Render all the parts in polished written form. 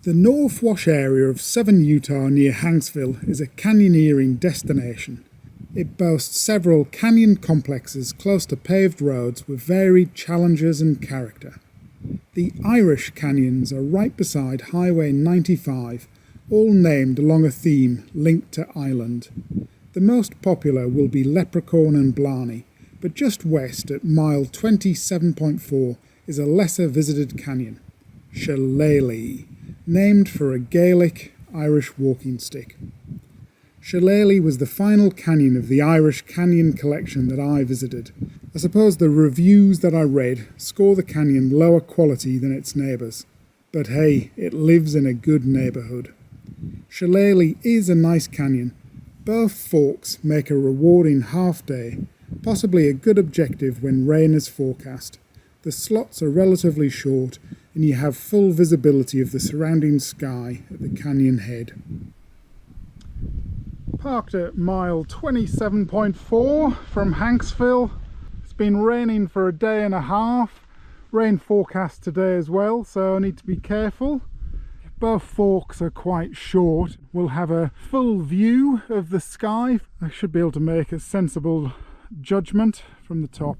The North Wash area of southern Utah near Hanksville is a canyoneering destination. It boasts several canyon complexes close to paved roads with varied challenges and character. The Irish canyons are right beside Highway 95, all named along a theme linked to Ireland. The most popular will be Leprechaun and Blarney, but just west at mile 27.4 is a lesser visited canyon, Shillelagh, named for a Gaelic Irish walking stick. Shillelagh was the final canyon of the Irish Canyon collection that I visited. I suppose the reviews that I read score the canyon lower quality than its neighbours. But hey, it lives in a good neighbourhood. Shillelagh is a nice canyon. Both forks make a rewarding half day, possibly a good objective when rain is forecast. The slots are relatively short and you have full visibility of the surrounding sky at the canyon head. Parked at mile 27.4 from Hanksville. It's been raining for a day and a half. Rain forecast today as well, so I need to be careful. Both forks are quite short. We'll have a full view of the sky. I should be able to make a sensible judgment from the top.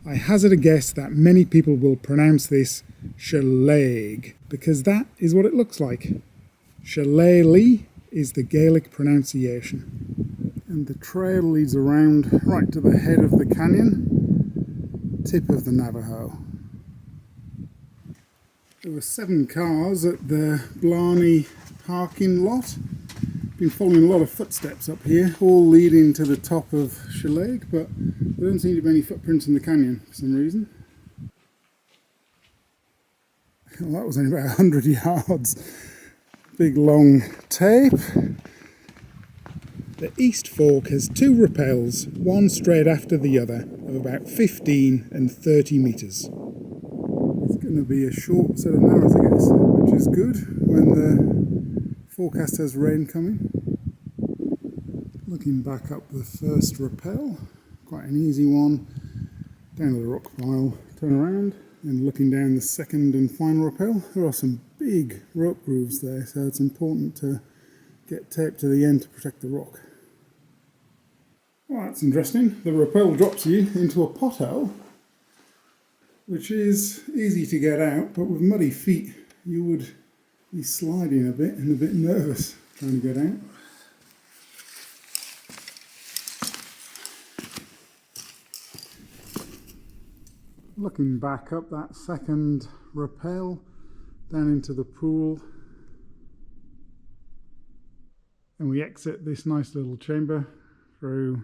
I hazard a guess that many people will pronounce this Shillelagh because that is what it looks like. Shillelagh is the Gaelic pronunciation. And the trail leads around right to the head of the canyon, tip of the Navajo. There were 7 cars at the Blarney parking lot. Been following a lot of footsteps up here, all leading to the top of Shillelagh, but there don't seem to be any footprints in the canyon for some reason. Well, that was only about 100 yards. Big long tape. The East Fork has 2 rappels, one straight after the other, of about 15 and 30 metres. It's going to be a short set of narrows, I guess, which is good when the forecast has rain coming. Looking back up the first rappel, quite an easy one, down to the rock pile, turn around, and looking down the second and final rappel. There are some big rope grooves there, so it's important to get tape to the end to protect the rock. Well, that's interesting. The rappel drops you into a pothole, which is easy to get out, but with muddy feet you would be sliding a bit and a bit nervous trying to get out. Looking back up that second rappel down into the pool, and we exit this nice little chamber through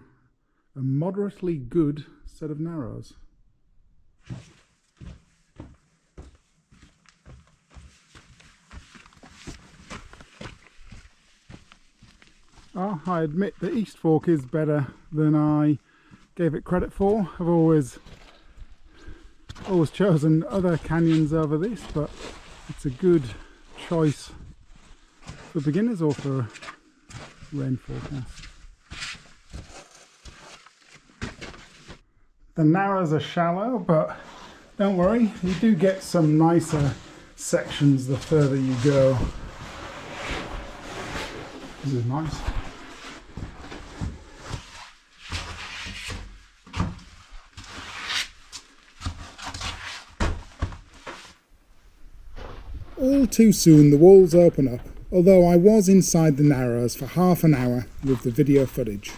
a moderately good set of narrows. I admit the East Fork is better than I gave it credit for. I've always chosen other canyons over this, but it's a good choice for beginners or for rain forecast. The narrows are shallow, but don't worry, you do get some nicer sections the further you go. This is nice. All too soon the walls open up, although I was inside the narrows for half an hour with the video footage.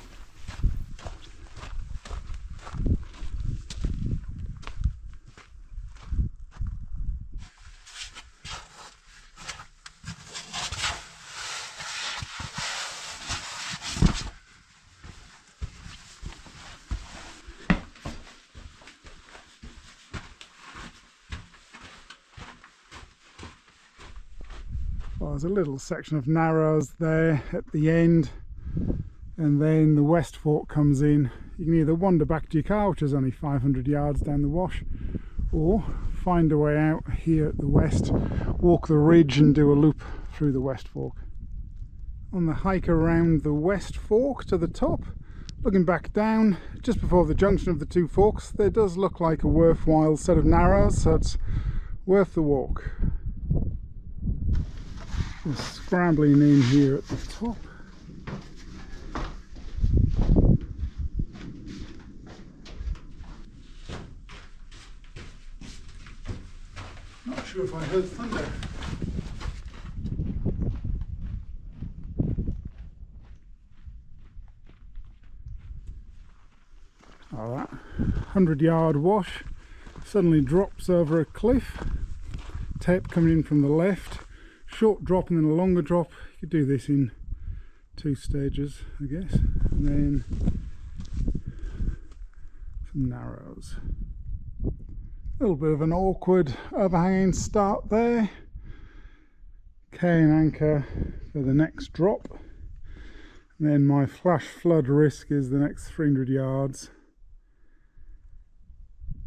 Well, there's a little section of narrows there at the end, and then the West Fork comes in. You can either wander back to your car, which is only 500 yards down the wash, or find a way out here at the west, walk the ridge and do a loop through the West Fork. On the hike around the West Fork to the top, looking back down just before the junction of the 2 forks, there does look like a worthwhile set of narrows, so it's worth the walk. Just scrambling in here at the top. Not sure if I heard thunder. Oh, that 100-yard wash suddenly drops over a cliff. Tape coming in from the left. Short drop and then a longer drop. You could do this in 2 stages, I guess. And then some narrows. A little bit of an awkward overhanging start there. Cane anchor for the next drop. And then my flash flood risk is the next 300 yards.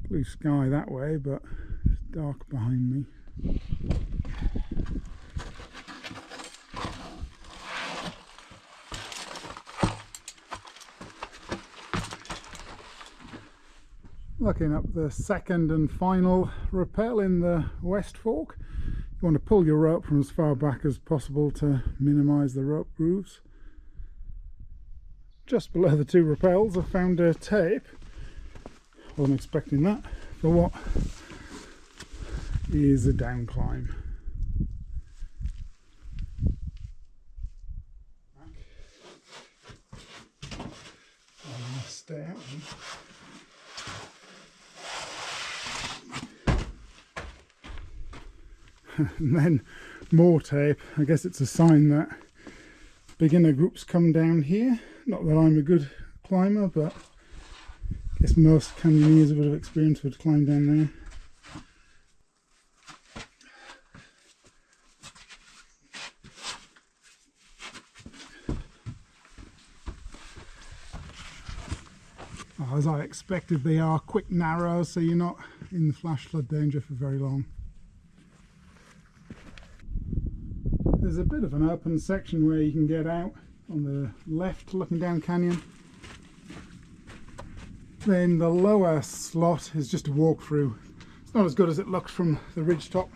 Blue sky that way, but it's dark behind me. Looking up the second and final rappel in the West Fork. You want to pull your rope from as far back as possible to minimise the rope grooves. Just below the 2 rappels I found a tape. Wasn't expecting that for what is a down climb. I'll stay out here. And then more tape. I guess it's a sign that beginner groups come down here. Not that I'm a good climber, but I guess most canyoneers with a bit of experience would climb down there. As I expected, they are quick narrows, so you're not in the flash flood danger for very long. There's a bit of an open section where you can get out on the left looking down canyon. Then the lower slot is just a walkthrough. It's not as good as it looks from the ridge top.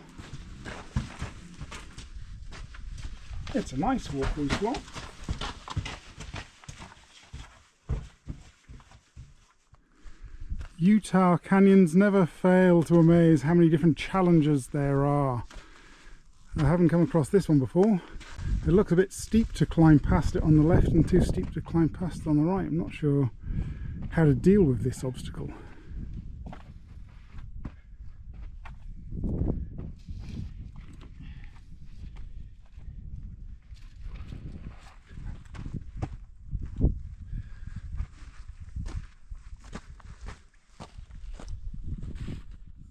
It's a nice walkthrough slot. Utah canyons never fail to amaze how many different challenges there are. I haven't come across this one before. It looks a bit steep to climb past it on the left and too steep to climb past it on the right. I'm not sure how to deal with this obstacle.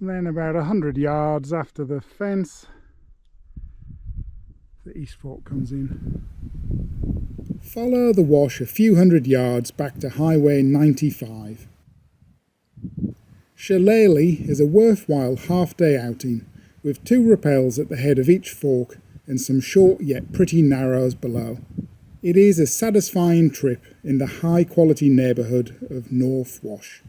And then about 100 yards after the fence, the East Fork comes in. Follow the wash a few hundred yards back to Highway 95. Shillelagh is a worthwhile half-day outing with 2 rappels at the head of each fork and some short yet pretty narrows below. It is a satisfying trip in the high-quality neighbourhood of North Wash.